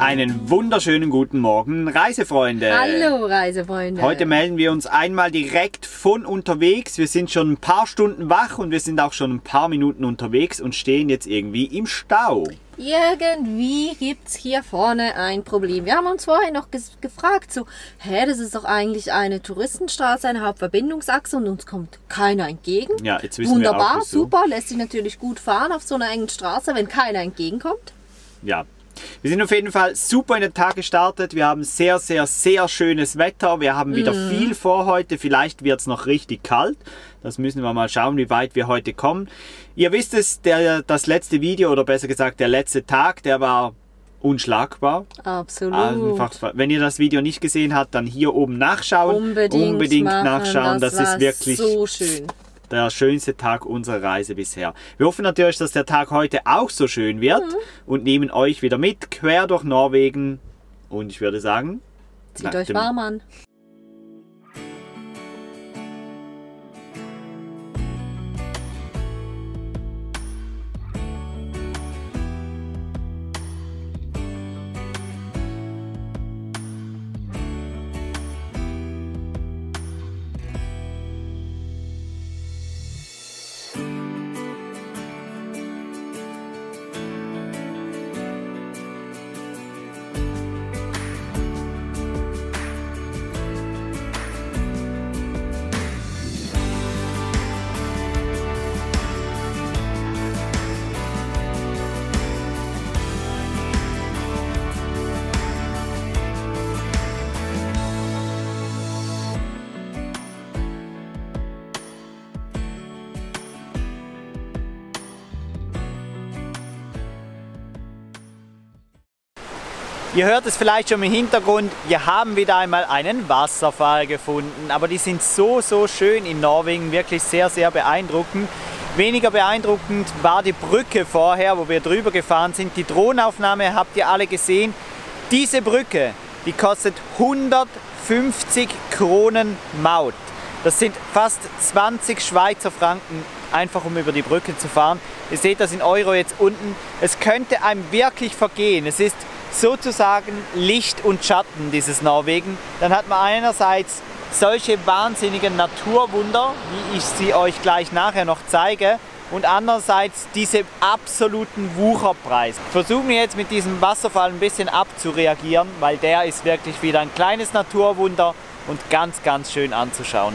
Einen wunderschönen guten Morgen, Reisefreunde! Hallo Reisefreunde! Heute melden wir uns einmal direkt von unterwegs. Wir sind schon ein paar Stunden wach und wir sind auch schon ein paar Minuten unterwegs und stehen jetzt irgendwie im Stau. Irgendwie gibt es hier vorne ein Problem. Wir haben uns vorher noch gefragt, so, das ist doch eigentlich eine Touristenstraße, eine Hauptverbindungsachse und uns kommt keiner entgegen. Ja, jetzt wissen Wunderbar, wir auch, wieso. super, lässt sich natürlich gut fahren auf so einer engen Straße, wenn keiner entgegenkommt. Ja. Wir sind auf jeden Fall super in den Tag gestartet. Wir haben sehr, sehr, sehr schönes Wetter. Wir haben wieder viel vor heute. Vielleicht wird es noch richtig kalt. Das müssen wir mal schauen, wie weit wir heute kommen. Ihr wisst es, das letzte Video oder besser gesagt der letzte Tag, der war unschlagbar. Absolut. Einfach, wenn ihr das Video nicht gesehen habt, dann hier oben nachschauen. Unbedingt nachschauen. Das ist wirklich so schön. Der schönste Tag unserer Reise bisher. Wir hoffen natürlich, dass der Tag heute auch so schön wird und nehmen euch wieder mit, quer durch Norwegen. Und ich würde sagen, zieht euch warm an. Ihr hört es vielleicht schon im Hintergrund, wir haben wieder einmal einen Wasserfall gefunden. Aber die sind so schön in Norwegen, wirklich sehr, sehr beeindruckend. Weniger beeindruckend war die Brücke vorher, wo wir drüber gefahren sind. Die Drohnenaufnahme habt ihr alle gesehen. Diese Brücke, die kostet 150 Kronen Maut. Das sind fast 20 Schweizer Franken, einfach um über die Brücke zu fahren. Ihr seht das in Euro jetzt unten. Es könnte einem wirklich vergehen. Es ist sozusagen Licht und Schatten, dieses Norwegen. Dann hat man einerseits solche wahnsinnigen Naturwunder, wie ich sie euch gleich nachher noch zeige, und andererseits diese absoluten Wucherpreise. Versuchen wir jetzt mit diesem Wasserfall ein bisschen abzureagieren, weil der ist wirklich wieder ein kleines Naturwunder und ganz, ganz schön anzuschauen.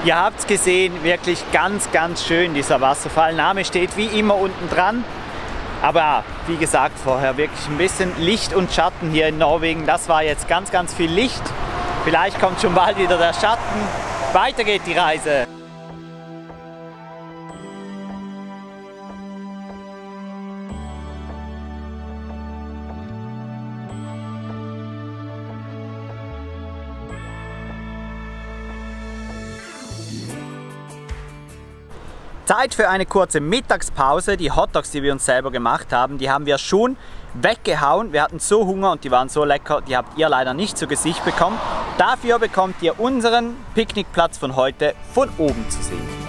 Ihr habt es gesehen, wirklich ganz, ganz schön dieser Wasserfall. Name steht wie immer unten dran. Aber wie gesagt vorher, wirklich ein bisschen Licht und Schatten hier in Norwegen. Das war jetzt ganz, ganz viel Licht. Vielleicht kommt schon bald wieder der Schatten. Weiter geht die Reise. Zeit für eine kurze Mittagspause. Die Hotdogs, die wir uns selber gemacht haben, die haben wir schon weggehauen. Wir hatten so Hunger und die waren so lecker, die habt ihr leider nicht zu Gesicht bekommen. Dafür bekommt ihr unseren Picknickplatz von heute von oben zu sehen.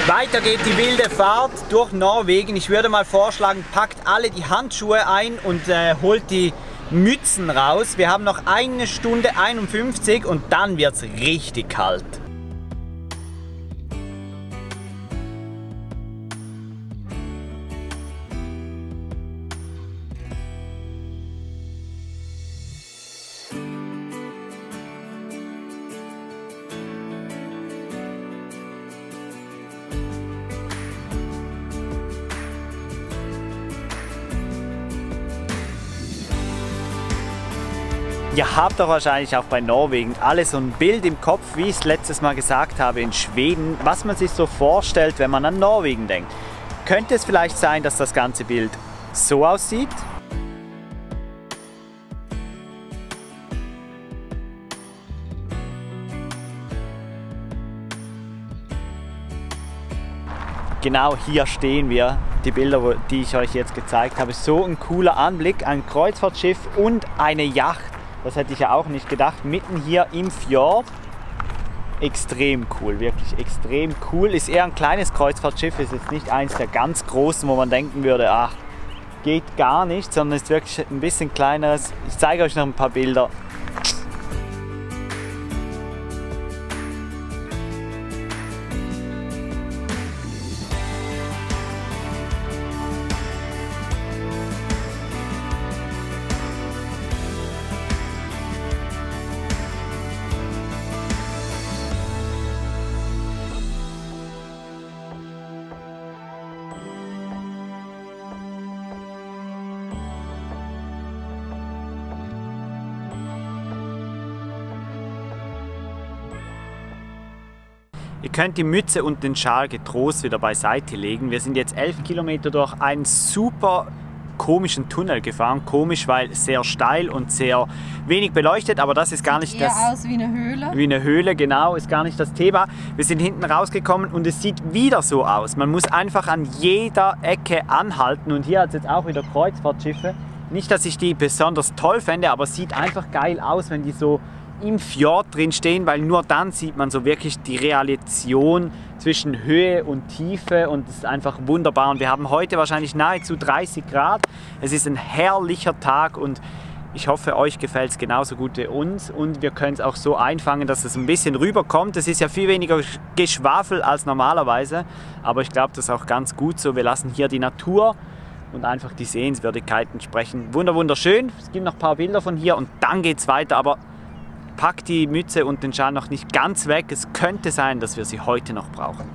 Weiter geht die wilde Fahrt durch Norwegen. Ich würde mal vorschlagen, packt alle die Handschuhe ein und holt die Mützen raus. Wir haben noch 1 Stunde 51 und dann wird es richtig kalt. Ihr habt doch wahrscheinlich auch bei Norwegen alle so ein Bild im Kopf, wie ich es letztes Mal gesagt habe, in Schweden, was man sich so vorstellt, wenn man an Norwegen denkt. Könnte es vielleicht sein, dass das ganze Bild so aussieht? Genau hier stehen wir, die Bilder, die ich euch jetzt gezeigt habe. So ein cooler Anblick, ein Kreuzfahrtschiff und eine Yacht. Das hätte ich ja auch nicht gedacht, mitten hier im Fjord. Extrem cool, wirklich extrem cool. Ist eher ein kleines Kreuzfahrtschiff, ist jetzt nicht eins der ganz großen, wo man denken würde, ach, geht gar nicht, sondern ist wirklich ein bisschen kleineres. Ich zeige euch noch ein paar Bilder. Ihr könnt die Mütze und den Schal getrost wieder beiseite legen. Wir sind jetzt 11 Kilometer durch einen super komischen Tunnel gefahren. Komisch, weil sehr steil und sehr wenig beleuchtet, aber das ist gar nicht das... Sieht aus wie eine Höhle. Wie eine Höhle, genau, ist gar nicht das Thema. Wir sind hinten rausgekommen und es sieht wieder so aus. Man muss einfach an jeder Ecke anhalten und hier hat es jetzt auch wieder Kreuzfahrtschiffe. Nicht, dass ich die besonders toll fände, aber es sieht einfach geil aus, wenn die so im Fjord drin stehen, weil nur dann sieht man so wirklich die Relation zwischen Höhe und Tiefe und es ist einfach wunderbar. Und wir haben heute wahrscheinlich nahezu 30 Grad. Es ist ein herrlicher Tag und ich hoffe, euch gefällt es genauso gut wie uns und wir können es auch so einfangen, dass es ein bisschen rüberkommt. Es ist ja viel weniger Geschwafel als normalerweise, aber ich glaube, das ist auch ganz gut so. Wir lassen hier die Natur und einfach die Sehenswürdigkeiten sprechen. Wunderschön. Es gibt noch ein paar Bilder von hier und dann geht es weiter, aber packt die Mütze und den Schal noch nicht ganz weg. Es könnte sein, dass wir sie heute noch brauchen.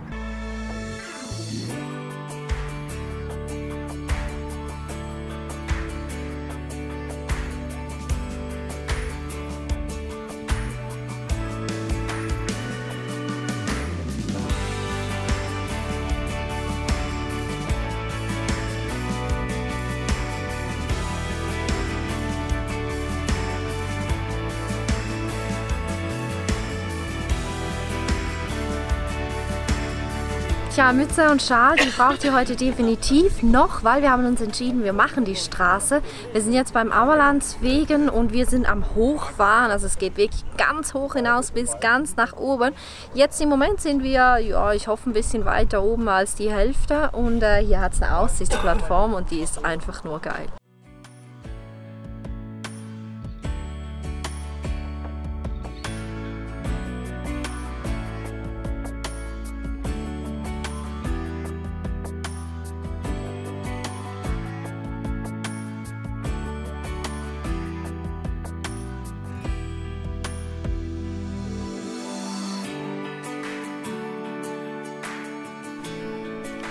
Tja, Mütze und Schal, die braucht ihr heute definitiv noch, weil wir haben uns entschieden, wir machen die Straße. Wir sind jetzt beim Auerlandswegen und wir sind am Hochfahren, also es geht wirklich ganz hoch hinaus bis ganz nach oben. Jetzt im Moment sind wir, ja, ich hoffe ein bisschen weiter oben als die Hälfte und hier hat es eine Aussichtsplattform und die ist einfach nur geil.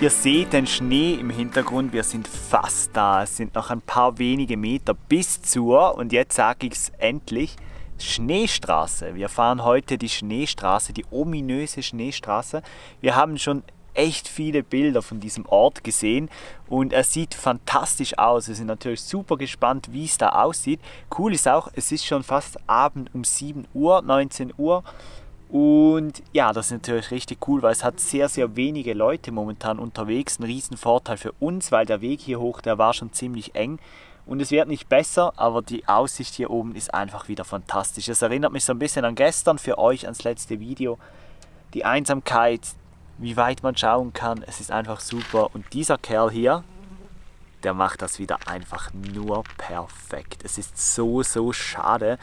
Ihr seht den Schnee im Hintergrund, wir sind fast da. Es sind noch ein paar wenige Meter bis zur, und jetzt sage ich es endlich, Schneestraße. Wir fahren heute die Schneestraße, die ominöse Schneestraße. Wir haben schon echt viele Bilder von diesem Ort gesehen und er sieht fantastisch aus. Wir sind natürlich super gespannt, wie es da aussieht. Cool ist auch, es ist schon fast Abend um 7 Uhr, 19 Uhr. Und ja, das ist natürlich richtig cool, weil es hat sehr, sehr wenige Leute momentan unterwegs. Ein riesen Vorteil für uns, weil der Weg hier hoch, der war schon ziemlich eng. Und es wird nicht besser, aber die Aussicht hier oben ist einfach wieder fantastisch. Es erinnert mich so ein bisschen an gestern, für euch ans letzte Video. Die Einsamkeit, wie weit man schauen kann, es ist einfach super. Und dieser Kerl hier, der macht das wieder einfach nur perfekt. Es ist so, so schade.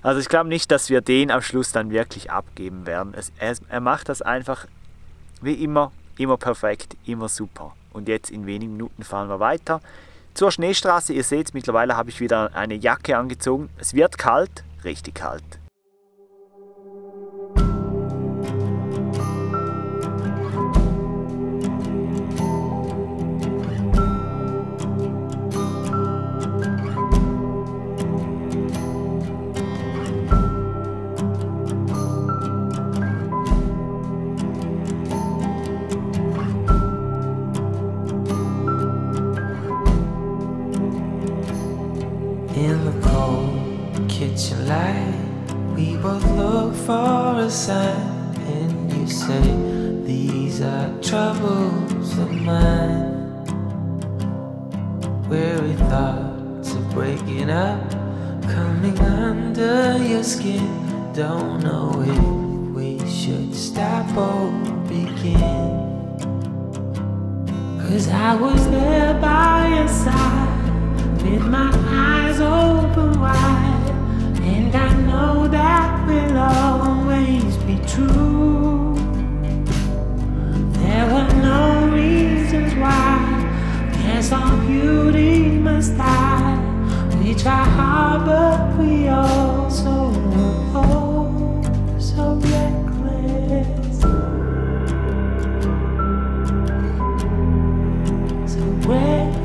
Also ich glaube nicht, dass wir den am Schluss dann wirklich abgeben werden. Er macht das einfach wie immer, immer perfekt, immer super. Und jetzt in wenigen Minuten fahren wir weiter zur Schneestraße. Ihr seht, mittlerweile habe ich wieder eine Jacke angezogen. Es wird kalt, richtig kalt. kitchen light, we both look for a sign, and you say, these are troubles of mine. Weary thoughts of breaking up, coming under your skin. Don't know if we should stop or begin. 'Cause I was there by your side, with my eyes open wide, and I know that will always be true. There were no reasons why, guess all beauty must die. We try hard but we all so reckless, so reckless.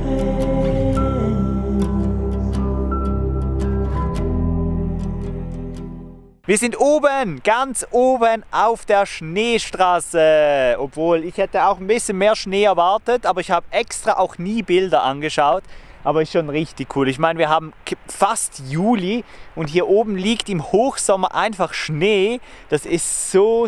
Wir sind oben, ganz oben auf der Schneestraße. Obwohl, ich hätte auch ein bisschen mehr Schnee erwartet, aber ich habe extra auch nie Bilder angeschaut. Aber ist schon richtig cool. Ich meine, wir haben fast Juli und hier oben liegt im Hochsommer einfach Schnee. Das ist so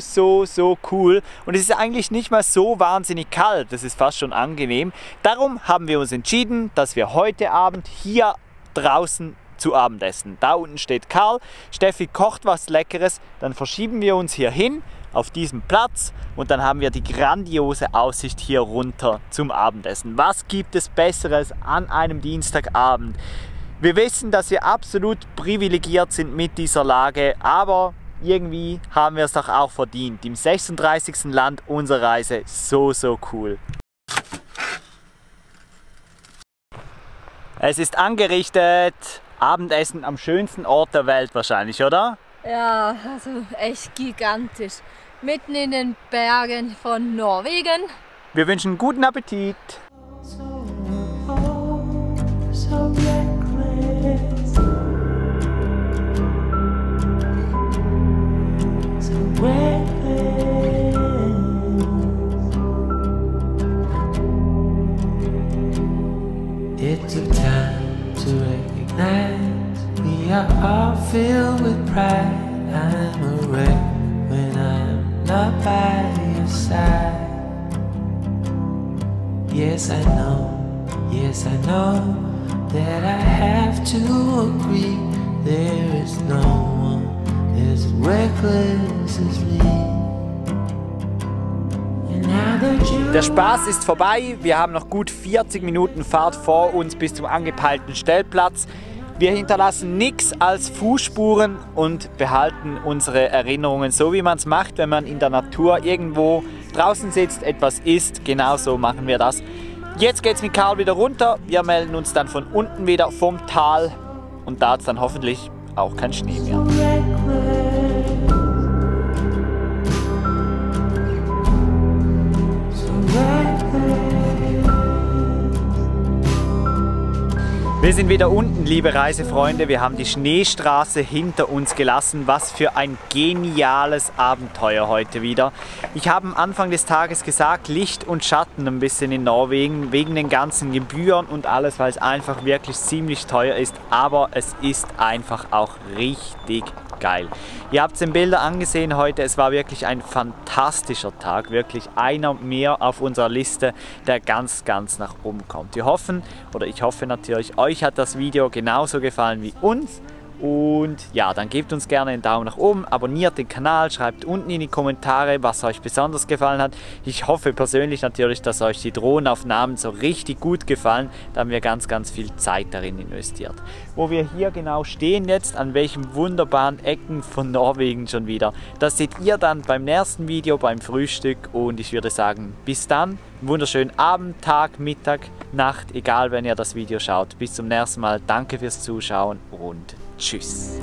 cool. Und es ist eigentlich nicht mal so wahnsinnig kalt. Das ist fast schon angenehm. Darum haben wir uns entschieden, dass wir heute Abend hier draußen zu Abend essen. Da unten steht Karl. Steffi kocht was Leckeres. Dann verschieben wir uns hier hin auf diesem Platz und dann haben wir die grandiose Aussicht hier runter zum Abendessen. Was gibt es Besseres an einem Dienstagabend? Wir wissen, dass wir absolut privilegiert sind mit dieser Lage, aber irgendwie haben wir es doch auch verdient. Im 36. Land unserer Reise, so cool. Es ist angerichtet. Abendessen am schönsten Ort der Welt wahrscheinlich, oder? Ja, also echt gigantisch. Mitten in den Bergen von Norwegen. Wir wünschen guten Appetit. So reckless, so reckless. It took time to recognize we are all filled with pride. I'm a wreck when I'm not by your side. Yes, I know that I have to agree. There is no one as reckless as me. And now that you Der Spaß ist vorbei. Wir haben noch gut 40 Minuten Fahrt vor uns bis zum angepeilten Stellplatz. Wir hinterlassen nichts als Fußspuren und behalten unsere Erinnerungen, so wie man es macht, wenn man in der Natur irgendwo draußen sitzt, etwas isst. Genauso machen wir das. Jetzt geht es mit Karl wieder runter. Wir melden uns dann von unten wieder vom Tal und da hat es dann hoffentlich auch kein Schnee mehr. Wir sind wieder unten, liebe Reisefreunde. Wir haben die Schneestraße hinter uns gelassen. Was für ein geniales Abenteuer heute wieder. Ich habe am Anfang des Tages gesagt, Licht und Schatten ein bisschen in Norwegen, wegen den ganzen Gebühren und alles, weil es einfach wirklich ziemlich teuer ist. Aber es ist einfach auch richtig geil. Ihr habt es in Bildern angesehen heute, es war wirklich ein fantastischer Tag, wirklich einer mehr auf unserer Liste, der ganz nach oben kommt. Wir hoffen, oder ich hoffe natürlich, euch hat das Video genauso gefallen wie uns. Und ja, dann gebt uns gerne einen Daumen nach oben, abonniert den Kanal, schreibt unten in die Kommentare, was euch besonders gefallen hat. Ich hoffe persönlich natürlich, dass euch die Drohnenaufnahmen so richtig gut gefallen. Da haben wir ganz viel Zeit darin investiert. Wo wir hier genau stehen jetzt, an welchen wunderbaren Ecken von Norwegen schon wieder. Das seht ihr dann beim nächsten Video, beim Frühstück. Und ich würde sagen, bis dann. Einen wunderschönen Abend, Tag, Mittag, Nacht, egal wenn ihr das Video schaut. Bis zum nächsten Mal. Danke fürs Zuschauen und tschüss.